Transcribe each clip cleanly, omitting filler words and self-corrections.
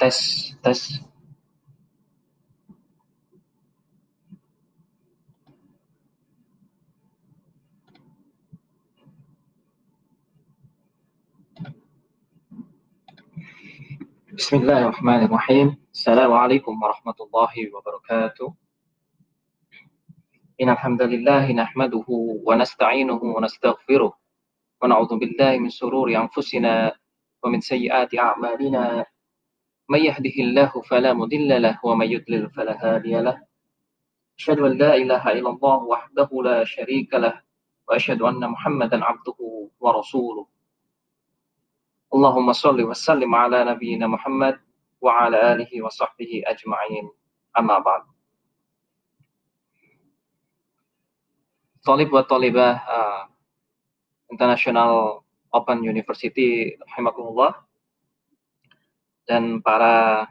Tes, tes. Bismillahirrahmanirrahim. Assalamualaikum warahmatullahi wabarakatuh. Innal hamdalillah nahmaduhu wa nasta'inuhu wa nastaghfiruh wa na'udzu billahi min shururi anfusina wa min sayyiati a'malina. May yahdihillahu fala mudilla lahu wa may yudlil fala hadiya lahu. Asyhadu an la ilaha illallah wahdahu la syarika lahu wa asyhadu anna Muhammadan 'abduhu wa rasuluh. Allahumma shalli wa sallim ala nabiyyina Muhammad wa ala alihi wa sahbihi ajma'in. Amma ba'd. Thalib wa talibah International Open University rahimakumullah, dan para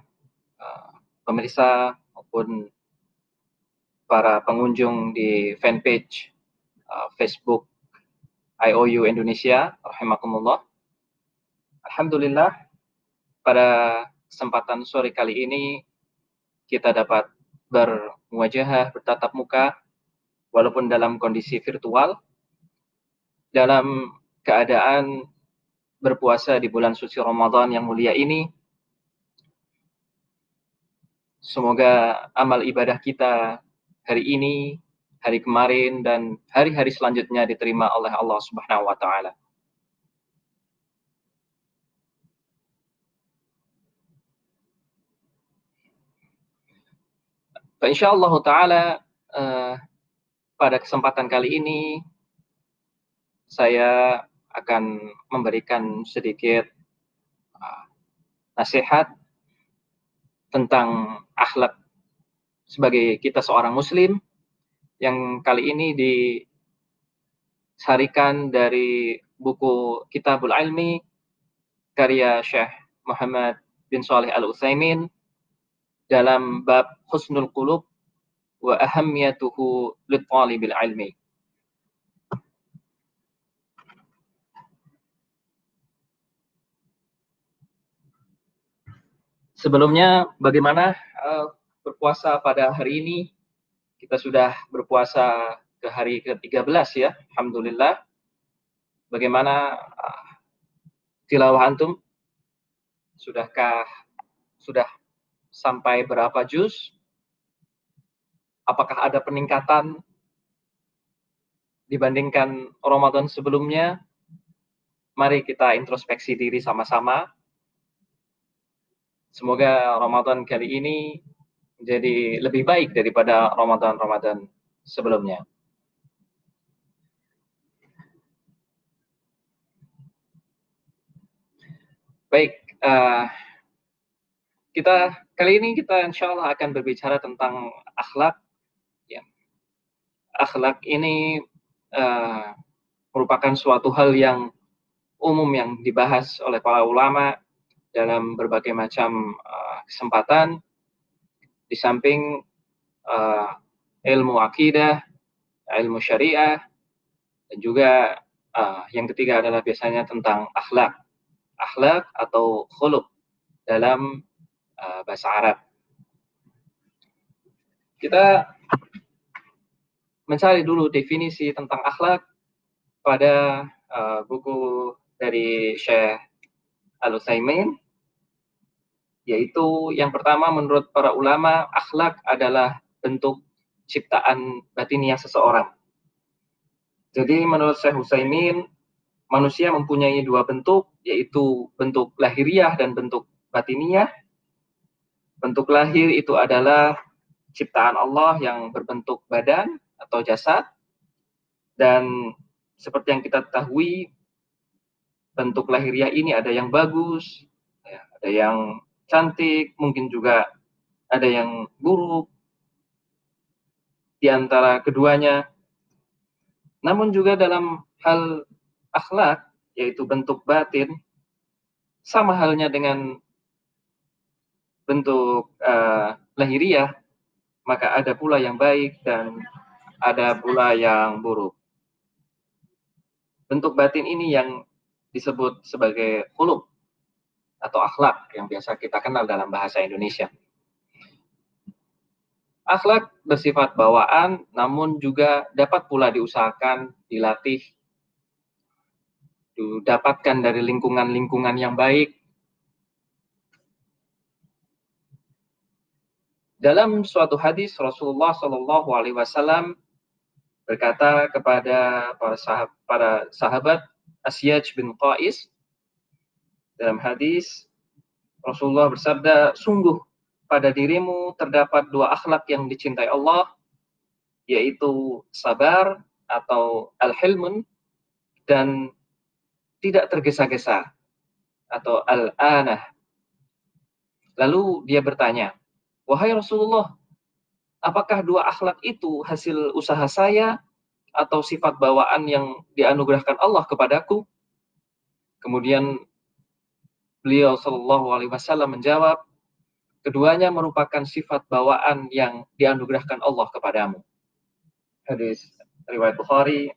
pemirsa maupun para pengunjung di fanpage Facebook IOU Indonesia rahimakumullah. Alhamdulillah, pada kesempatan sore kali ini kita dapat bermuwajahah, bertatap muka, walaupun dalam kondisi virtual, dalam keadaan berpuasa di bulan suci Ramadan yang mulia ini. Semoga amal ibadah kita hari ini, hari kemarin, dan hari-hari selanjutnya diterima oleh Allah Subhanahu wa Ta'ala. Insyaallah Ta'ala, pada kesempatan kali ini saya akan memberikan sedikit nasihat tentang akhlak sebagai kita seorang muslim, yang kali ini disarikan dari buku Kitabul Ilmi karya Syekh Muhammad bin Shalih Al-Utsaimin dalam bab Husnul Qulub wa ahammiyatuhu lit-talibil ilmi. Sebelumnya, bagaimana berpuasa pada hari ini? Kita sudah berpuasa ke hari ke-13 ya, alhamdulillah. Bagaimana tilawah antum? Sudah sampai berapa juz? Apakah ada peningkatan dibandingkan Ramadan sebelumnya? Mari kita introspeksi diri sama-sama. Semoga Ramadan kali ini menjadi lebih baik daripada Ramadan sebelumnya. Baik, kali ini kita insya Allah akan berbicara tentang akhlak. Ya. Akhlak ini merupakan suatu hal yang umum yang dibahas oleh para ulama dalam berbagai macam kesempatan. Di samping ilmu akidah, ilmu syariah, dan juga yang ketiga adalah biasanya tentang akhlak atau khuluq dalam bahasa Arab. Kita mencari dulu definisi tentang akhlak pada buku dari Syekh Al-Utsaimin, yaitu yang pertama, menurut para ulama, akhlak adalah bentuk ciptaan batiniah seseorang. Jadi menurut Syekh Utsaimin, manusia mempunyai dua bentuk, yaitu bentuk lahiriah dan bentuk batiniah. Bentuk lahir itu adalah ciptaan Allah yang berbentuk badan atau jasad, dan seperti yang kita ketahui, bentuk lahiriah ini ada yang bagus, ada yang cantik, mungkin juga ada yang buruk di antara keduanya. Namun juga dalam hal akhlak, yaitu bentuk batin, sama halnya dengan bentuk lahiriah, maka ada pula yang baik dan ada pula yang buruk. Bentuk batin ini yang disebut sebagai khuluq. atau akhlak yang biasa kita kenal dalam bahasa Indonesia. Akhlak bersifat bawaan, namun juga dapat pula diusahakan, dilatih, didapatkan dari lingkungan-lingkungan yang baik. Dalam suatu hadis Rasulullah Shallallahu Alaihi Wasallam berkata kepada para sahabat Asyaj bin Qais, dalam hadis Rasulullah bersabda, sungguh pada dirimu terdapat dua akhlak yang dicintai Allah, yaitu sabar atau al-hilmun, dan tidak tergesa-gesa atau al-anah. Lalu dia bertanya, wahai Rasulullah, apakah dua akhlak itu hasil usaha saya atau sifat bawaan yang dianugerahkan Allah kepadaku? Kemudian beliau Shallallahu Alaihi Wasallam menjawab, keduanya merupakan sifat bawaan yang dianugerahkan Allah kepadamu. Hadis riwayat Bukhari.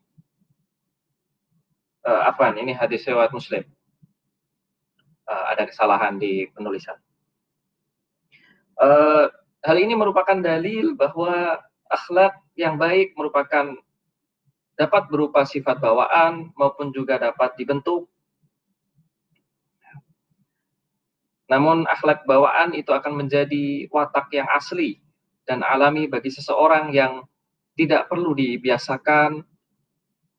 Ini hadis riwayat Muslim. Ada kesalahan di penulisan. Hal ini merupakan dalil bahwa akhlak yang baik merupakan dapat berupa sifat bawaan maupun juga dapat dibentuk. Namun akhlak bawaan itu akan menjadi watak yang asli dan alami bagi seseorang yang tidak perlu dibiasakan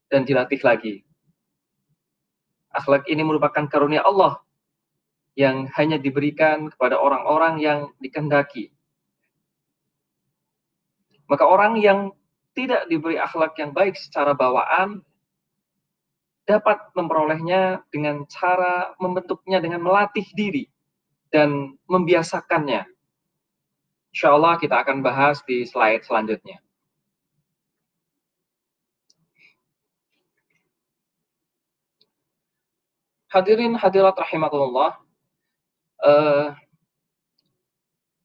dan dilatih lagi. Akhlak ini merupakan karunia Allah yang hanya diberikan kepada orang-orang yang dikehendaki. Maka orang yang tidak diberi akhlak yang baik secara bawaan dapat memperolehnya dengan cara membentuknya dengan melatih diri dan membiasakannya. Insya Allah kita akan bahas di slide selanjutnya. Hadirin hadirat rahimakumullah,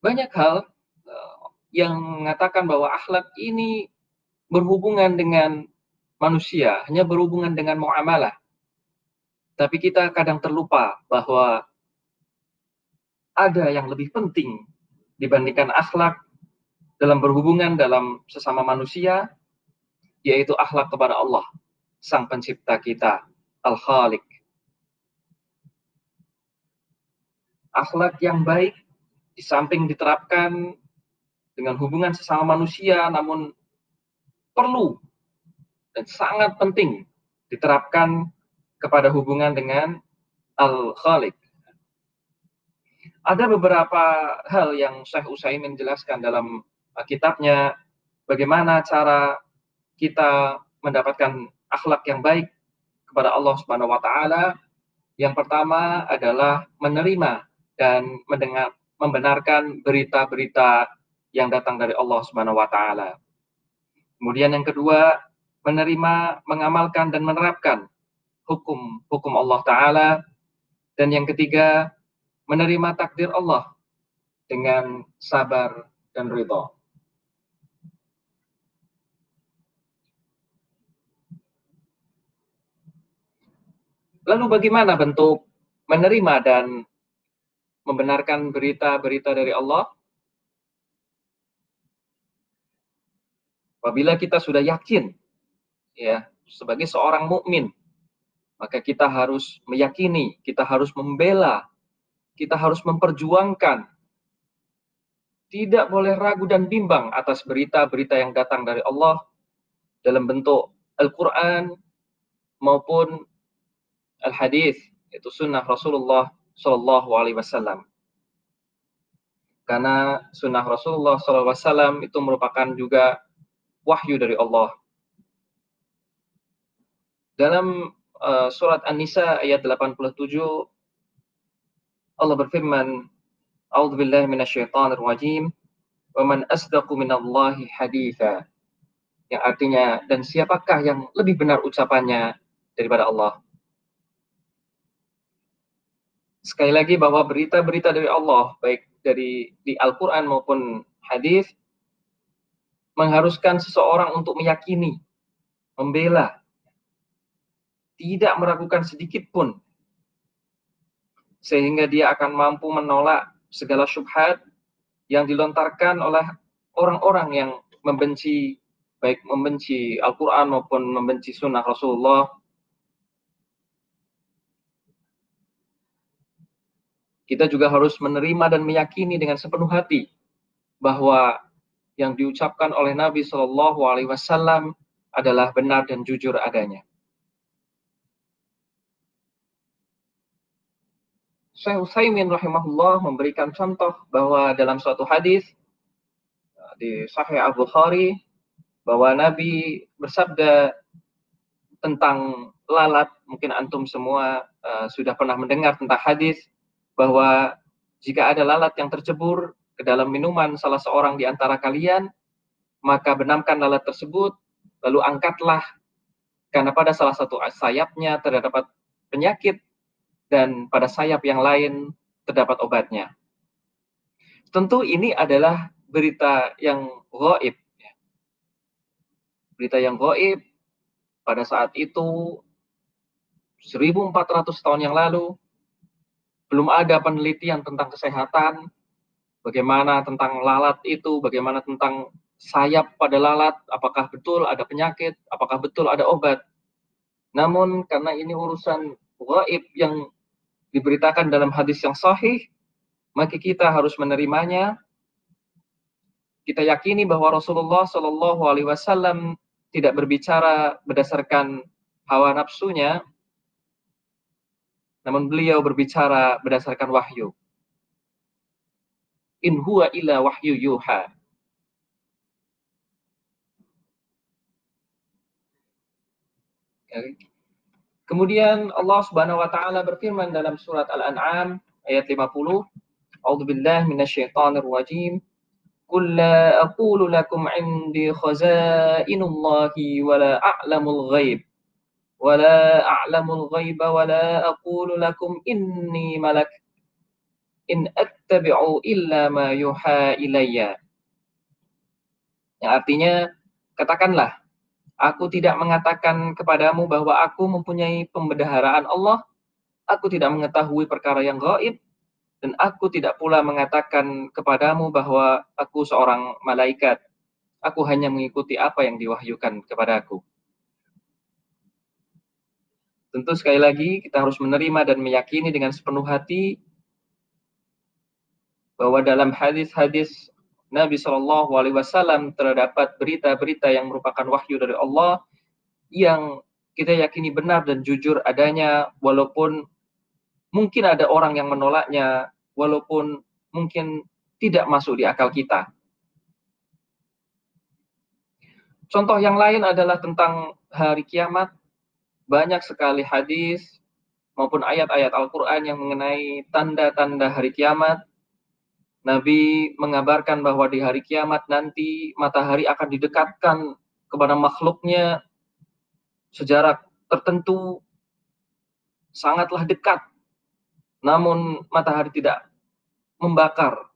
banyak hal yang mengatakan bahwa akhlak ini berhubungan dengan manusia, hanya berhubungan dengan muamalah. Tapi kita kadang terlupa bahwa ada yang lebih penting dibandingkan akhlak dalam berhubungan dalam sesama manusia, yaitu akhlak kepada Allah, Sang Pencipta kita, Al-Khaliq. Akhlak yang baik di samping diterapkan dengan hubungan sesama manusia, namun perlu dan sangat penting diterapkan kepada hubungan dengan Al-Khaliq. Ada beberapa hal yang Syekh Utsaimin jelaskan dalam kitabnya, bagaimana cara kita mendapatkan akhlak yang baik kepada Allah Subhanahu wa taala. Yang pertama adalah menerima dan membenarkan berita-berita yang datang dari Allah Subhanahu wa taala. Kemudian yang kedua, menerima, mengamalkan dan menerapkan hukum Allah taala. Dan yang ketiga, menerima takdir Allah dengan sabar dan ridha. Lalu bagaimana bentuk menerima dan membenarkan berita-berita dari Allah? Apabila kita sudah yakin, ya, sebagai seorang mukmin, maka kita harus meyakini, kita harus membela, kita harus memperjuangkan. Tidak boleh ragu dan bimbang atas berita-berita yang datang dari Allah dalam bentuk Al-Quran maupun Al-Hadis, yaitu sunnah Rasulullah Shallallahu Alaihi Wasallam. Karena sunnah Rasulullah Shallallahu Alaihi Wasallam itu merupakan juga wahyu dari Allah. Dalam surat An-Nisa ayat 87, Allah berfirman, A'udzubillahi minasyaitonir rajim, wa man asdaqu minallahi haditha. Yang artinya, dan siapakah yang lebih benar ucapannya daripada Allah? Sekali lagi bahwa berita-berita dari Allah, baik dari di Al-Quran maupun hadis, mengharuskan seseorang untuk meyakini, membela, tidak meragukan sedikit pun sehingga dia akan mampu menolak segala syubhat yang dilontarkan oleh orang-orang yang membenci, baik membenci Al-Quran maupun membenci sunnah Rasulullah. Kita juga harus menerima dan meyakini dengan sepenuh hati bahwa yang diucapkan oleh Nabi Shallallahu Alaihi Wasallam adalah benar dan jujur adanya. Syekh Utsaimin rahimahullah memberikan contoh bahwa dalam suatu hadis di Sahih Al-Bukhari bahwa Nabi bersabda tentang lalat. Mungkin antum semua sudah pernah mendengar tentang hadis bahwa jika ada lalat yang tercebur ke dalam minuman salah seorang di antara kalian, maka benamkan lalat tersebut, lalu angkatlah, karena pada salah satu sayapnya terdapat penyakit dan pada sayap yang lain terdapat obatnya. Tentu ini adalah berita yang gaib. Berita yang gaib pada saat itu 1400 tahun yang lalu belum ada penelitian tentang kesehatan, bagaimana tentang lalat itu, bagaimana tentang sayap pada lalat, apakah betul ada penyakit, apakah betul ada obat. Namun karena ini urusan gaib yang diberitakan dalam hadis yang sahih, maka kita harus menerimanya. Kita yakini bahwa Rasulullah Shallallahu Alaihi Wasallam tidak berbicara berdasarkan hawa nafsunya, namun beliau berbicara berdasarkan wahyu. In huwa illa wahyu yuha. Kemudian Allah Subhanahu wa taala berfirman dalam surat Al-An'am ayat 50, A'udzubillahi minasyaitonir rajim. Qul la aqulu lakum 'indi khazainullahi wa la a'lamul ghaib wa la a'lamul ghaiba wa la aqulu lakum inni malak in attabi'u illa ma yuha ilayya. Yang artinya, katakanlah, aku tidak mengatakan kepadamu bahwa aku mempunyai pembendaharaan Allah, aku tidak mengetahui perkara yang gaib, dan aku tidak pula mengatakan kepadamu bahwa aku seorang malaikat. Aku hanya mengikuti apa yang diwahyukan kepadaku. Tentu sekali lagi kita harus menerima dan meyakini dengan sepenuh hati bahwa dalam hadis-hadis Nabi Shallallahu Alaihi Wasallam terdapat berita-berita yang merupakan wahyu dari Allah yang kita yakini benar dan jujur adanya, walaupun mungkin ada orang yang menolaknya, walaupun mungkin tidak masuk di akal kita. Contoh yang lain adalah tentang hari kiamat. Banyak sekali hadis maupun ayat-ayat Al-Quran yang mengenai tanda-tanda hari kiamat. Nabi mengabarkan bahwa di hari kiamat nanti matahari akan didekatkan kepada makhluknya sejarak tertentu, sangatlah dekat. Namun matahari tidak membakar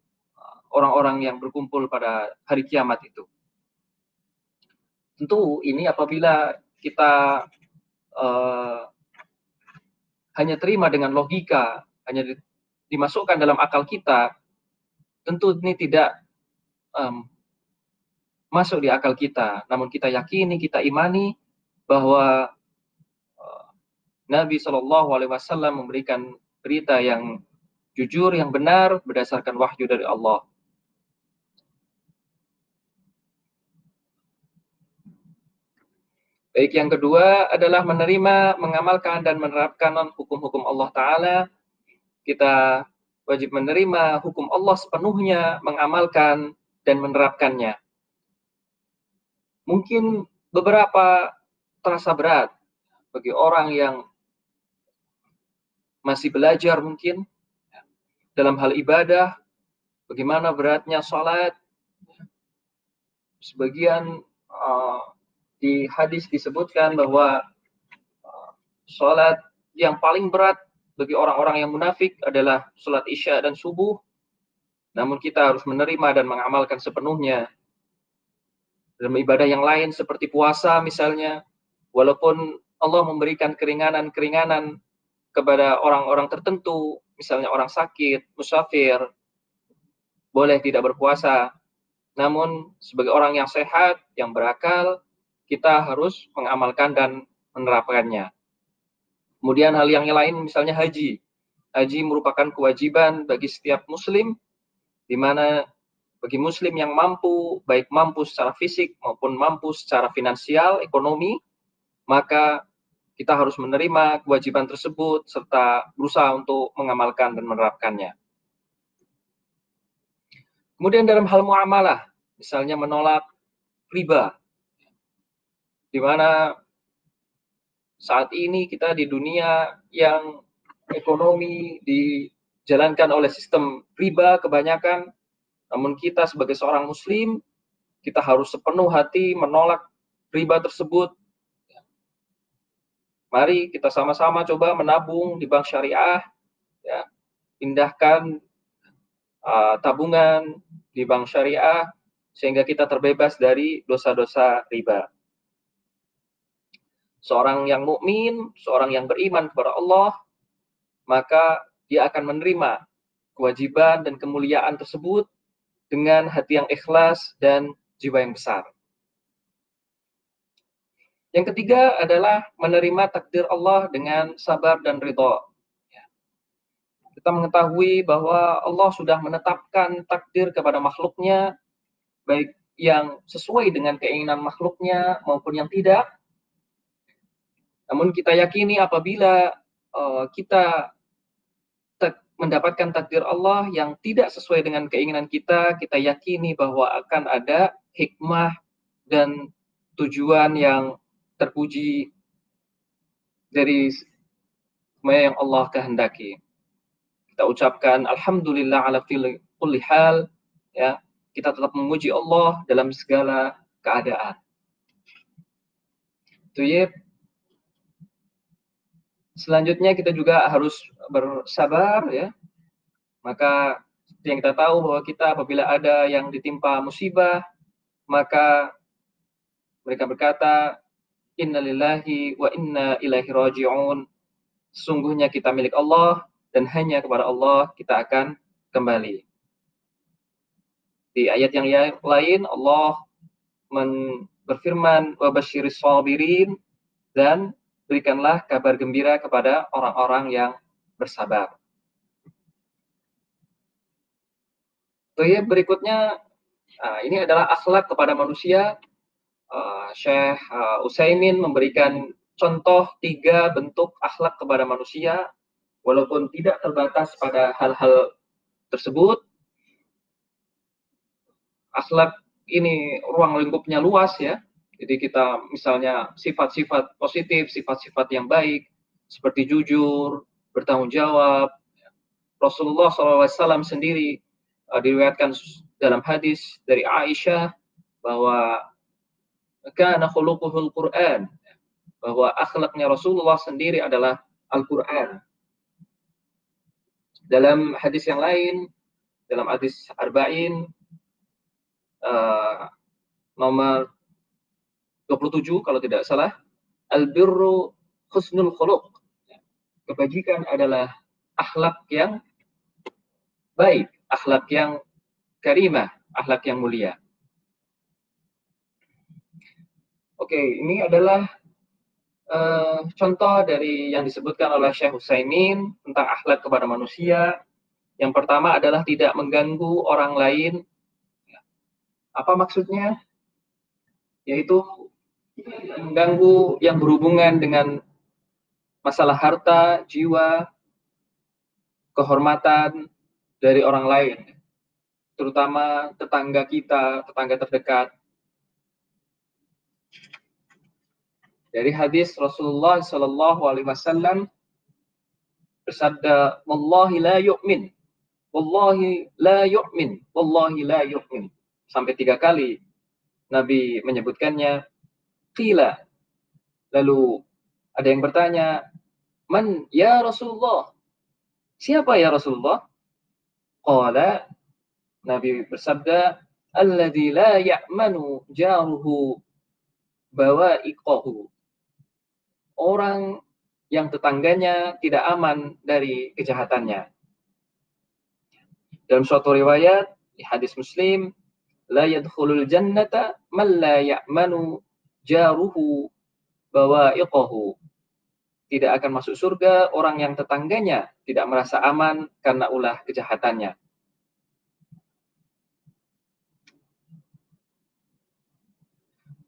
orang-orang yang berkumpul pada hari kiamat itu. Tentu ini apabila kita hanya terima dengan logika, hanya dimasukkan dalam akal kita, tentu ini tidak masuk di akal kita. Namun kita yakini, kita imani bahwa Nabi Shallallahu Alaihi Wasallam memberikan berita yang jujur, yang benar berdasarkan wahyu dari Allah. Baik, yang kedua adalah menerima, mengamalkan, dan menerapkan hukum-hukum Allah Ta'ala. Kita wajib menerima hukum Allah sepenuhnya, mengamalkan, dan menerapkannya. Mungkin beberapa terasa berat bagi orang yang masih belajar mungkin dalam hal ibadah, bagaimana beratnya sholat. Sebagian di hadis disebutkan bahwa sholat yang paling berat bagi orang-orang yang munafik adalah sholat isya dan subuh. Namun kita harus menerima dan mengamalkan sepenuhnya. Dalam ibadah yang lain seperti puasa misalnya, walaupun Allah memberikan keringanan-keringanan kepada orang-orang tertentu, misalnya orang sakit, musafir, boleh tidak berpuasa. Namun sebagai orang yang sehat, yang berakal, kita harus mengamalkan dan menerapkannya. Kemudian hal yang lain misalnya haji. Haji merupakan kewajiban bagi setiap muslim, di mana bagi muslim yang mampu, baik mampu secara fisik maupun mampu secara finansial, ekonomi, maka kita harus menerima kewajiban tersebut serta berusaha untuk mengamalkan dan menerapkannya. Kemudian dalam hal muamalah, misalnya menolak riba, di mana saat ini kita di dunia yang ekonomi dijalankan oleh sistem riba kebanyakan, namun kita sebagai seorang muslim, kita harus sepenuh hati menolak riba tersebut. Mari kita sama-sama coba menabung di bank syariah, ya, pindahkan tabungan di bank syariah sehingga kita terbebas dari dosa-dosa riba. Seorang yang mukmin, seorang yang beriman kepada Allah, maka dia akan menerima kewajiban dan kemuliaan tersebut dengan hati yang ikhlas dan jiwa yang besar. Yang ketiga adalah menerima takdir Allah dengan sabar dan ridha. Kita mengetahui bahwa Allah sudah menetapkan takdir kepada makhluknya, baik yang sesuai dengan keinginan makhluknya maupun yang tidak. Namun kita yakini apabila kita mendapatkan takdir Allah yang tidak sesuai dengan keinginan kita, kita yakini bahwa akan ada hikmah dan tujuan yang terpuji dari semua yang Allah kehendaki. Kita ucapkan alhamdulillah ala kulli hal, ya. Kita tetap memuji Allah dalam segala keadaan. Tuyib. Selanjutnya kita juga harus bersabar, ya. Maka yang kita tahu bahwa kita apabila ada yang ditimpa musibah, maka mereka berkata, innalillahi wa inna ilaihi raji'un. Sungguhnya kita milik Allah dan hanya kepada Allah kita akan kembali. Di ayat yang lain Allah berfirman, wa basyiris sabirin, dan berikanlah kabar gembira kepada orang-orang yang bersabar. Berikutnya, ini adalah akhlak kepada manusia. Syekh Utsaimin memberikan contoh 3 bentuk akhlak kepada manusia, walaupun tidak terbatas pada hal-hal tersebut. Akhlak ini ruang lingkupnya luas, ya. Jadi kita misalnya sifat-sifat positif, sifat-sifat yang baik, seperti jujur, bertanggung jawab. Rasulullah SAW sendiri diriwayatkan dalam hadis dari Aisyah bahwa kana khuluquhul Qur'an, bahwa akhlaknya Rasulullah sendiri adalah Al-Qur'an. Dalam hadis yang lain, dalam hadis Arba'in nomor 27 kalau tidak salah, al-birru husnul khuluq. Kebajikan adalah akhlak yang baik, akhlak yang karimah, akhlak yang mulia. Oke, ini adalah contoh dari yang disebutkan oleh Syekh Utsaimin tentang akhlak kepada manusia. Yang pertama adalah tidak mengganggu orang lain. Apa maksudnya? Yaitu mengganggu yang berhubungan dengan masalah harta, jiwa, kehormatan dari orang lain, terutama tetangga kita, tetangga terdekat. Dari hadis Rasulullah SAW bersabda, "Wallahi la yu'min, wallahi la yu'min, wallahi la yu'min." Sampai 3 kali Nabi menyebutkannya. Qila, lalu ada yang bertanya, "Man ya Rasulullah?" Siapa ya Rasulullah? Qala, Nabi bersabda, "Alladzi la ya'manu jaruhu bawa'iqahu." Orang yang tetangganya tidak aman dari kejahatannya. Dalam suatu riwayat di hadis Muslim, la yadkhulul jannata man la ya'manu jaruhu bawa'iqahu. Tidak akan masuk surga orang yang tetangganya tidak merasa aman karena ulah kejahatannya.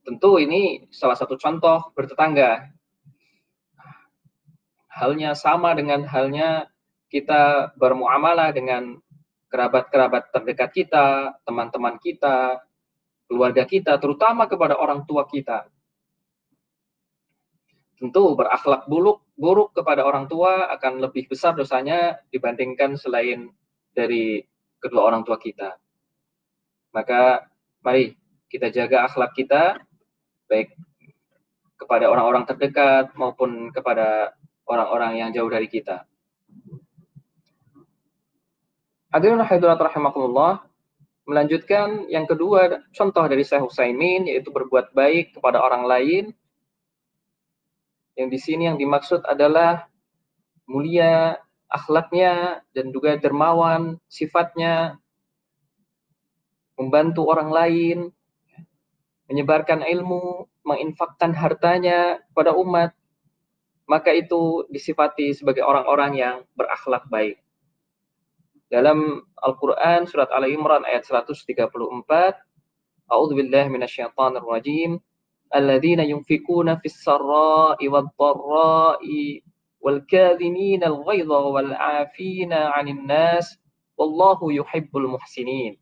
Tentu ini salah satu contoh bertetangga. Halnya sama dengan halnya kita bermuamalah dengan kerabat-kerabat terdekat kita, teman-teman kita, keluarga kita, terutama kepada orang tua kita. Tentu berakhlak buruk kepada orang tua akan lebih besar dosanya dibandingkan selain dari kedua orang tua kita. Maka mari kita jaga akhlak kita, baik kepada orang-orang terdekat maupun kepada orang-orang yang jauh dari kita. Hadirin hadirat rahimakumullah, melanjutkan yang kedua contoh dari Syekh Utsaimin, yaitu berbuat baik kepada orang lain. Yang di sini yang dimaksud adalah mulia akhlaknya dan juga dermawan sifatnya, membantu orang lain, menyebarkan ilmu, menginfakkan hartanya kepada umat, maka itu disifati sebagai orang-orang yang berakhlak baik. Dalam Al-Quran surat Al-Imran ayat 134, A'udzubillahi minasyaitonir rajim, alladzina yunfikuna fis sarra'i wad dharra'i wal kadhimina al-ghaidha wal 'afina 'anil nas wallahu yuhibbul muhsinin.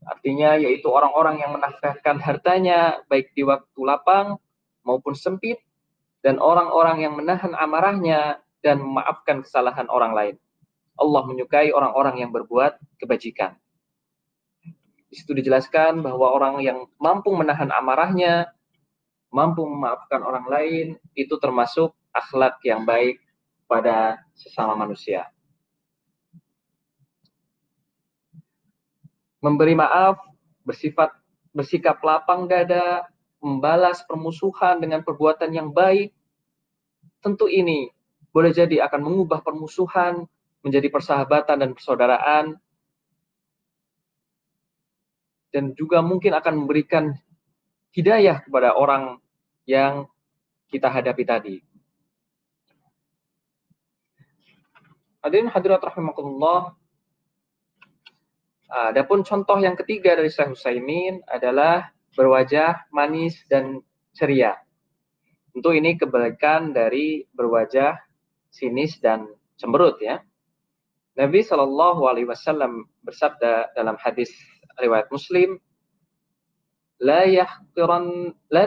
Artinya yaitu orang-orang yang menafkahkan hartanya baik di waktu lapang maupun sempit, dan orang-orang yang menahan amarahnya dan memaafkan kesalahan orang lain. Allah menyukai orang-orang yang berbuat kebajikan. Di situ dijelaskan bahwa orang yang mampu menahan amarahnya, mampu memaafkan orang lain, itu termasuk akhlak yang baik pada sesama manusia. Memberi maaf, bersikap lapang dada, membalas permusuhan dengan perbuatan yang baik, tentu ini boleh jadi akan mengubah permusuhan menjadi persahabatan dan persaudaraan, dan juga mungkin akan memberikan hidayah kepada orang yang kita hadapi tadi. Hadirin hadirat rahimakumullah, adapun contoh yang ketiga dari Syekh Utsaimin adalah berwajah manis dan ceria. Tentu ini kebalikan dari berwajah sinis dan cemberut ya. Nabi Shallallahu Alaihi Wasallam bersabda dalam hadis riwayat Muslim, la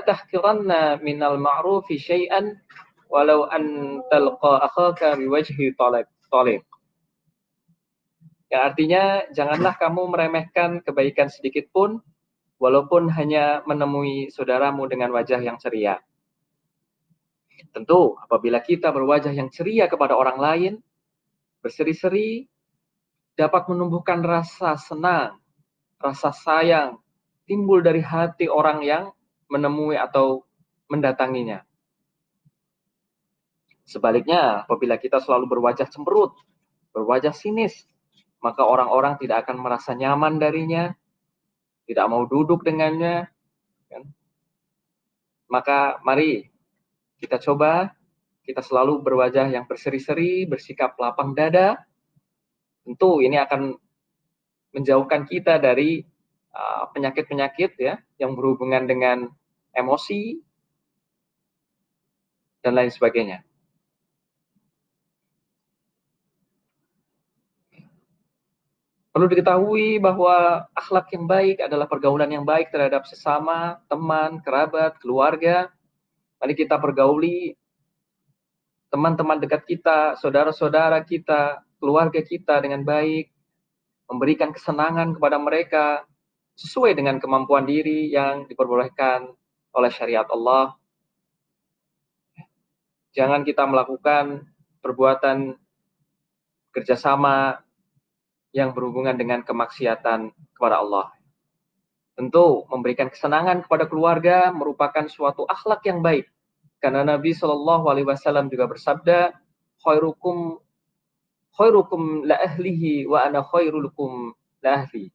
tahqiranna minal ma'rufi syai'an walau an talqa akhaka biwajhi taliq. Yang artinya, janganlah kamu meremehkan kebaikan sedikit pun, walaupun hanya menemui saudaramu dengan wajah yang ceria. Tentu, apabila kita berwajah yang ceria kepada orang lain, berseri-seri, dapat menumbuhkan rasa senang, rasa sayang, timbul dari hati orang yang menemui atau mendatanginya. Sebaliknya, apabila kita selalu berwajah cemberut, berwajah sinis, maka orang-orang tidak akan merasa nyaman darinya, tidak mau duduk dengannya. Maka mari kita coba, kita selalu berwajah yang berseri-seri, bersikap lapang dada. Tentu ini akan menjauhkan kita dari penyakit-penyakit ya yang berhubungan dengan emosi dan lain sebagainya. Perlu diketahui bahwa akhlak yang baik adalah pergaulan yang baik terhadap sesama, teman, kerabat, keluarga. Mari kita pergauli teman-teman dekat kita, saudara-saudara kita, keluarga kita dengan baik, memberikan kesenangan kepada mereka sesuai dengan kemampuan diri yang diperbolehkan oleh syariat Allah. Jangan kita melakukan perbuatan kerjasama yang berhubungan dengan kemaksiatan kepada Allah. Tentu memberikan kesenangan kepada keluarga merupakan suatu akhlak yang baik. Karena Nabi Shallallahu Alaihi Wasallam juga bersabda, khairukum la ahlihi wa ana khairukum la ahli.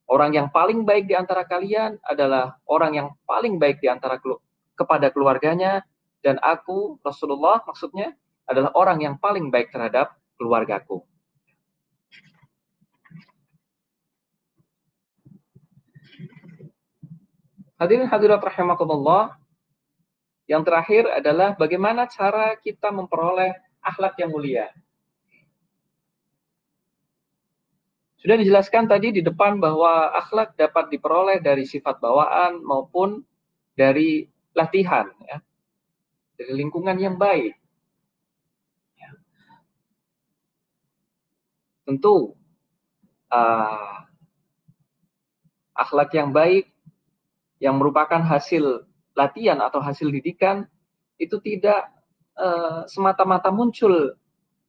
Orang yang paling baik di antara kalian adalah orang yang paling baik di antara kepada keluarganya, dan aku, Rasulullah maksudnya, adalah orang yang paling baik terhadap keluargaku. Hadirin hadirat rahimakumullah, yang terakhir adalah bagaimana cara kita memperoleh akhlak yang mulia. Sudah dijelaskan tadi di depan bahwa akhlak dapat diperoleh dari sifat bawaan maupun dari latihan, ya, dari lingkungan yang baik. Ya. Tentu akhlak yang baik yang merupakan hasil latihan atau hasil didikan itu tidak semata-mata muncul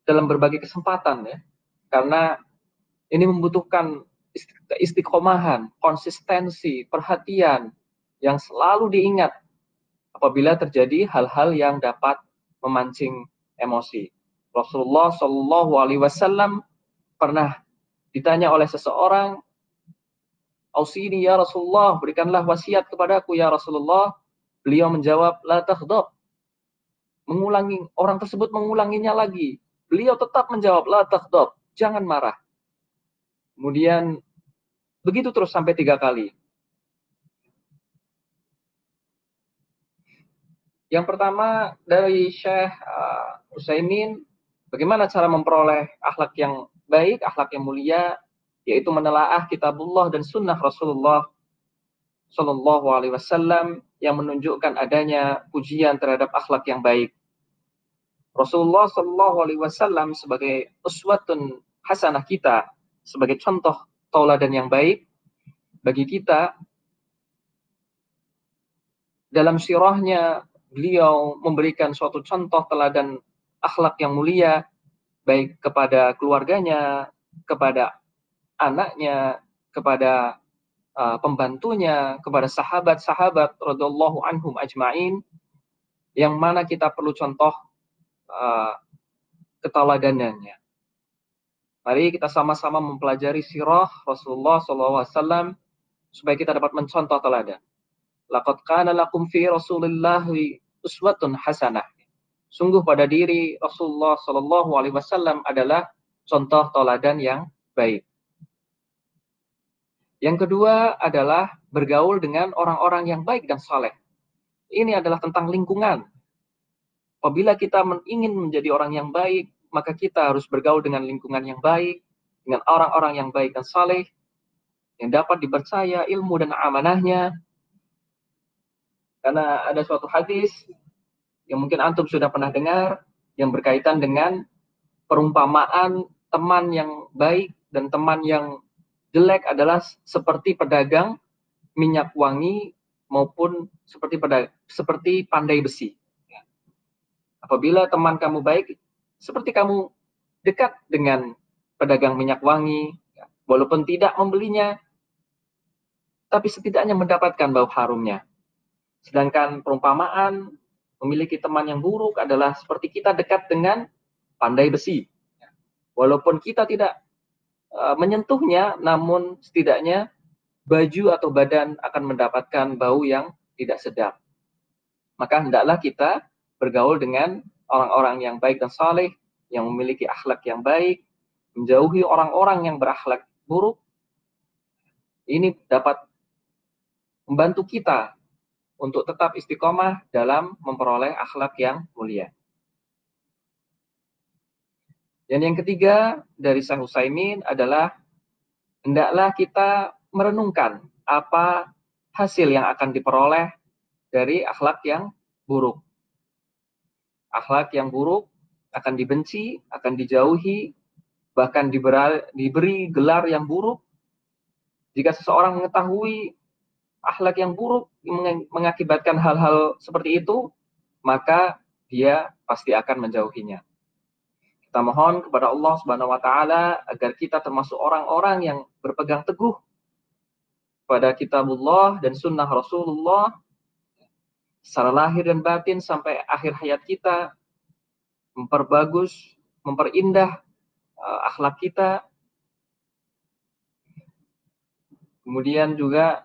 dalam berbagai kesempatan, ya, karena ini membutuhkan istiqomahan, konsistensi, perhatian yang selalu diingat apabila terjadi hal-hal yang dapat memancing emosi. Rasulullah Shallallahu Alaihi Wasallam pernah ditanya oleh seseorang, "Ausini ya Rasulullah, berikanlah wasiat kepadaku ya Rasulullah." Beliau menjawab, "La taghdab." Orang tersebut mengulanginya lagi. Beliau tetap menjawab, "La taghdab." Jangan marah. Kemudian begitu terus sampai 3 kali. Yang pertama dari Syekh Utsaimin, bagaimana cara memperoleh akhlak yang baik, akhlak yang mulia, yaitu menelaah kitabullah dan sunnah Rasulullah Shallallahu Alaihi Wasallam yang menunjukkan adanya pujian terhadap akhlak yang baik. Rasulullah Shallallahu Alaihi Wasallam sebagai uswatun hasanah kita, sebagai contoh tauladan yang baik bagi kita. Dalam sirahnya beliau memberikan suatu contoh teladan akhlak yang mulia, baik kepada keluarganya, kepada anaknya, kepada pembantunya, kepada sahabat-sahabat radhiyallahu anhum ajma'in, yang mana kita perlu contoh keteladanannya. Mari kita sama-sama mempelajari sirah Rasulullah SAW supaya kita dapat mencontoh teladan. Laqad kana lakum fi Rasulillahi uswatun hasanah. Sungguh pada diri Rasulullah Shallallahu Alaihi Wasallam adalah contoh teladan yang baik. Yang kedua adalah bergaul dengan orang-orang yang baik dan saleh. Ini adalah tentang lingkungan. Apabila kita ingin menjadi orang yang baik, maka kita harus bergaul dengan lingkungan yang baik, dengan orang-orang yang baik dan saleh, yang dapat dipercaya ilmu dan amanahnya. Karena ada suatu hadis yang mungkin antum sudah pernah dengar, yang berkaitan dengan perumpamaan teman yang baik dan teman yang jelek adalah seperti pedagang minyak wangi maupun seperti pandai besi. Apabila teman kamu baik, seperti kamu dekat dengan pedagang minyak wangi, walaupun tidak membelinya, tapi setidaknya mendapatkan bau harumnya. Sedangkan perumpamaan memiliki teman yang buruk adalah seperti kita dekat dengan pandai besi. Walaupun kita tidak menyentuhnya, namun setidaknya baju atau badan akan mendapatkan bau yang tidak sedap. Maka hendaklah kita bergaul dengan orang-orang yang baik dan saleh, yang memiliki akhlak yang baik, menjauhi orang-orang yang berakhlak buruk. Ini dapat membantu kita untuk tetap istiqomah dalam memperoleh akhlak yang mulia. Dan yang ketiga dari Syekh Utsaimin adalah hendaklah kita merenungkan apa hasil yang akan diperoleh dari akhlak yang buruk. Akhlak yang buruk akan dibenci, akan dijauhi, bahkan diberi gelar yang buruk. Jika seseorang mengetahui akhlak yang buruk mengakibatkan hal-hal seperti itu, maka dia pasti akan menjauhinya. Kita mohon kepada Allah Subhanahu wa taala agar kita termasuk orang-orang yang berpegang teguh pada kitabullah dan sunnah Rasulullah, secara lahir dan batin sampai akhir hayat kita, memperbagus, memperindah akhlak kita. Kemudian juga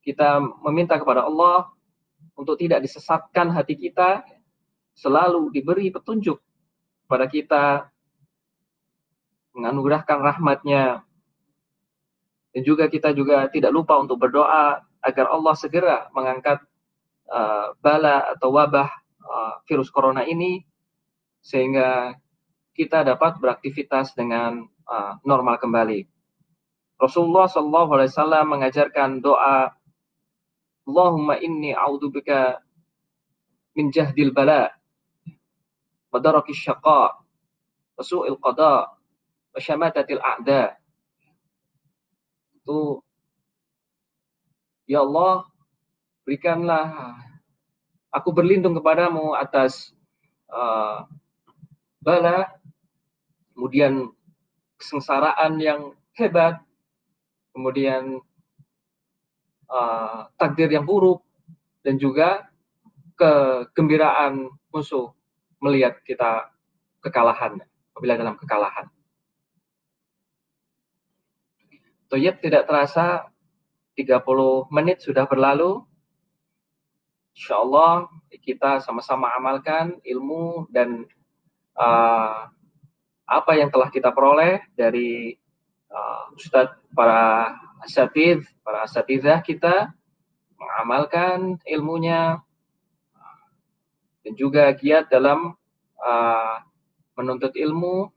kita meminta kepada Allah untuk tidak disesatkan hati kita, selalu diberi petunjuk kepada kita, menganugerahkan rahmat-Nya. Dan juga kita juga tidak lupa untuk berdoa agar Allah segera mengangkat bala atau wabah virus corona ini, sehingga kita dapat beraktivitas dengan normal kembali. Rasulullah SAW mengajarkan doa, Allahumma inni a'udzubika min jahdil bala, wa darakis syaqa, wa su'il qada, wa syamatatil a'da. Itu, ya Allah, berikanlah aku berlindung kepadamu atas bala, kemudian kesengsaraan yang hebat, kemudian takdir yang buruk, dan juga kegembiraan musuh melihat kita kekalahan, apabila dalam kekalahan. Toyib, tidak terasa 30 menit sudah berlalu. Insyaallah kita sama-sama amalkan ilmu dan apa yang telah kita peroleh dari ustadz, para asatidzah kita, mengamalkan ilmunya dan juga giat dalam menuntut ilmu,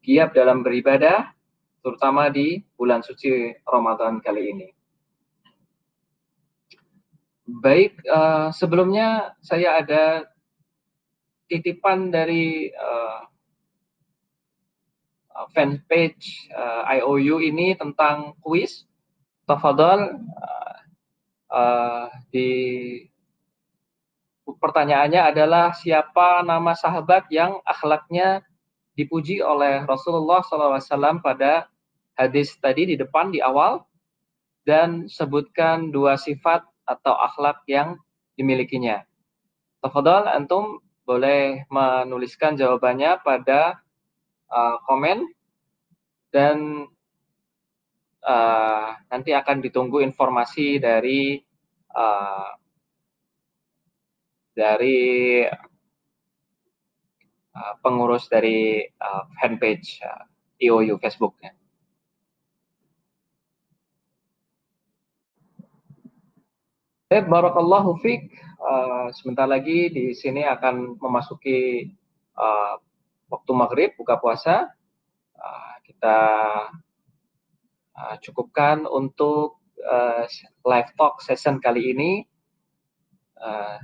giat dalam beribadah, terutama di bulan suci Ramadan kali ini. Baik, sebelumnya saya ada titipan dari fanpage IOU ini tentang kuis. Tafadhol, di pertanyaannya adalah siapa nama sahabat yang akhlaknya dipuji oleh Rasulullah SAW pada hadis tadi di depan, di awal, dan sebutkan 2 sifat atau akhlak yang dimilikinya. Tafadhol, antum boleh menuliskan jawabannya pada komen, dan nanti akan ditunggu informasi dari pengurus dari fanpage IOU Facebooknya. Barakallahu fiik. Sebentar lagi di sini akan memasuki waktu maghrib, buka puasa. Kita cukupkan untuk live talk session kali ini.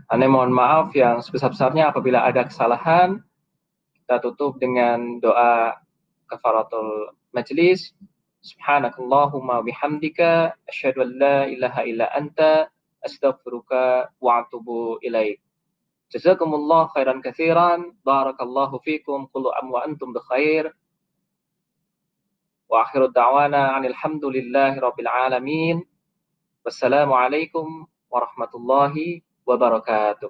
Ane mohon maaf yang sebesar-besarnya apabila ada kesalahan. Kita tutup dengan doa kafaratul majlis. Subhanakallahumma bihamdika asyhadu an la ilaha illa anta astaghfiruka wa atubu ilaik. Jazakumullah khairan katsiran. Barakallahu fikum. Kullu am wa antum bikhair. Wa akhiru da'wana alhamdulillahi rabbil alamin. Wassalamualaikum warahmatullahi wabarakatuh.